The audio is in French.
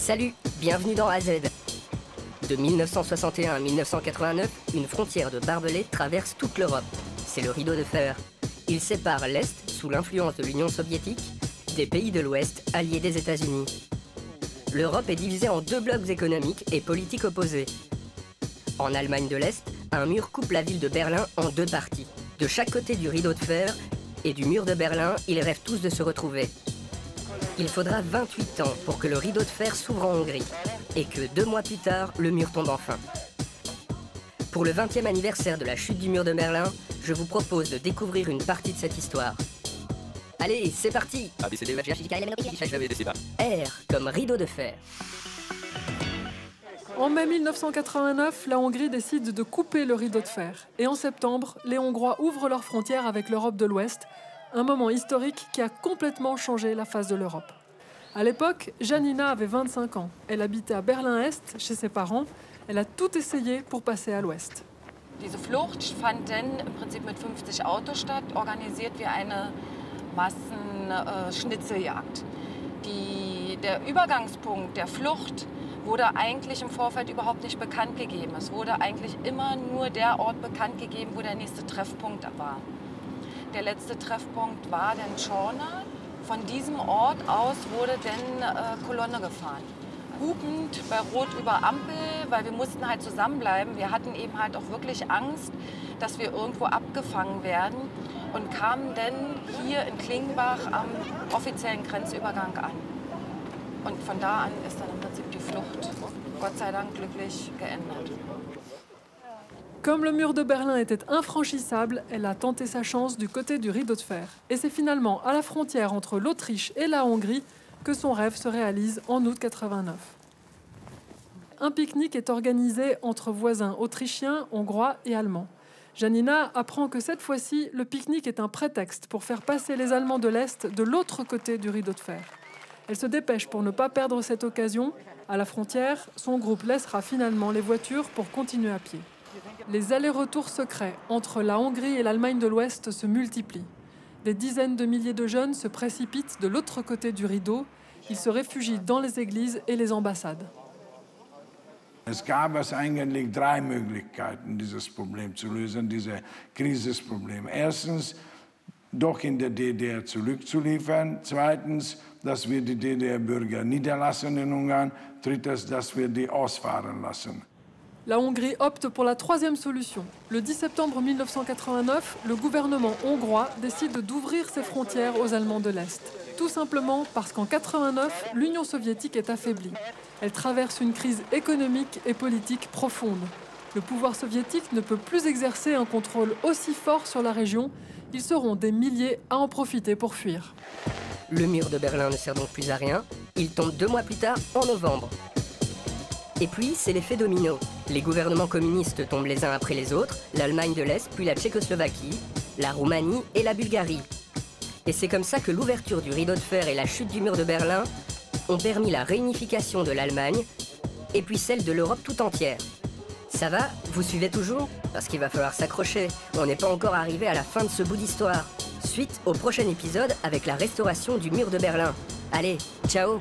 Salut, bienvenue dans AZ. De 1961 à 1989, une frontière de barbelés traverse toute l'Europe. C'est le rideau de fer. Il sépare l'Est, sous l'influence de l'Union soviétique, des pays de l'Ouest, alliés des États-Unis. L'Europe est divisée en deux blocs économiques et politiques opposés. En Allemagne de l'Est, un mur coupe la ville de Berlin en deux parties. De chaque côté du rideau de fer et du mur de Berlin, ils rêvent tous de se retrouver. Il faudra 28 ans pour que le rideau de fer s'ouvre en Hongrie et que 2 mois plus tard, le mur tombe enfin. Pour le 20e anniversaire de la chute du mur de Berlin, je vous propose de découvrir une partie de cette histoire. Allez, c'est parti! R comme rideau de fer. En mai 1989, la Hongrie décide de couper le rideau de fer. Et en septembre, les Hongrois ouvrent leurs frontières avec l'Europe de l'Ouest, un moment historique qui a complètement changé la face de l'Europe. À l'époque, Janina avait 25 ans. Elle habitait à Berlin-Est, chez ses parents. Elle a tout essayé pour passer à l'Ouest. Diese Flucht fand dann im Prinzip mit 50 Autos statt, organisiert wie eine Massenschnitzeljagd. Der Übergangspunkt der Flucht wurde eigentlich im Vorfeld überhaupt nicht bekannt gegeben. Es wurde eigentlich immer nur der Ort bekannt gegeben, wo der nächste Treffpunkt war. Der letzte Treffpunkt war dann Czorna. Von diesem Ort aus wurde dann Kolonne gefahren. Hupend bei Rot über Ampel, weil wir mussten halt zusammenbleiben. Wir hatten eben halt auch wirklich Angst, dass wir irgendwo abgefangen werden und kamen dann hier in Klingenbach am offiziellen Grenzübergang an. Und von da an ist dann im Prinzip die Flucht, Gott sei Dank, glücklich geendet. Comme le mur de Berlin était infranchissable, elle a tenté sa chance du côté du rideau de fer. Et c'est finalement à la frontière entre l'Autriche et la Hongrie que son rêve se réalise en août 89. Un pique-nique est organisé entre voisins autrichiens, hongrois et allemands. Janina apprend que cette fois-ci, le pique-nique est un prétexte pour faire passer les Allemands de l'Est de l'autre côté du rideau de fer. Elle se dépêche pour ne pas perdre cette occasion. À la frontière, son groupe laissera finalement les voitures pour continuer à pied. Les allers-retours secrets entre la Hongrie et l'Allemagne de l'Ouest se multiplient. Des dizaines de milliers de jeunes se précipitent de l'autre côté du rideau. Ils se réfugient dans les églises et les ambassades. Es gab eigentlich 3 Möglichkeiten, dieses Problem zu lösen, dieses Krisisproblem. Erstens, doch in der DDR zurückzuliefern. Zweitens, dass wir die DDR-Bürger niederlassen in Ungarn. Drittens, dass wir die ausfahren lassen. La Hongrie opte pour la troisième solution. Le 10 septembre 1989, le gouvernement hongrois décide d'ouvrir ses frontières aux Allemands de l'Est. Tout simplement parce qu'en 1989, l'Union soviétique est affaiblie. Elle traverse une crise économique et politique profonde. Le pouvoir soviétique ne peut plus exercer un contrôle aussi fort sur la région. Ils seront des milliers à en profiter pour fuir. Le mur de Berlin ne sert donc plus à rien. Il tombe 2 mois plus tard, en novembre. Et puis, c'est l'effet domino. Les gouvernements communistes tombent les uns après les autres, l'Allemagne de l'Est, puis la Tchécoslovaquie, la Roumanie et la Bulgarie. Et c'est comme ça que l'ouverture du rideau de fer et la chute du mur de Berlin ont permis la réunification de l'Allemagne et puis celle de l'Europe tout entière. Ça va? Vous suivez toujours? Parce qu'il va falloir s'accrocher. On n'est pas encore arrivé à la fin de ce bout d'histoire. Suite au prochain épisode avec la restauration du mur de Berlin. Allez, ciao!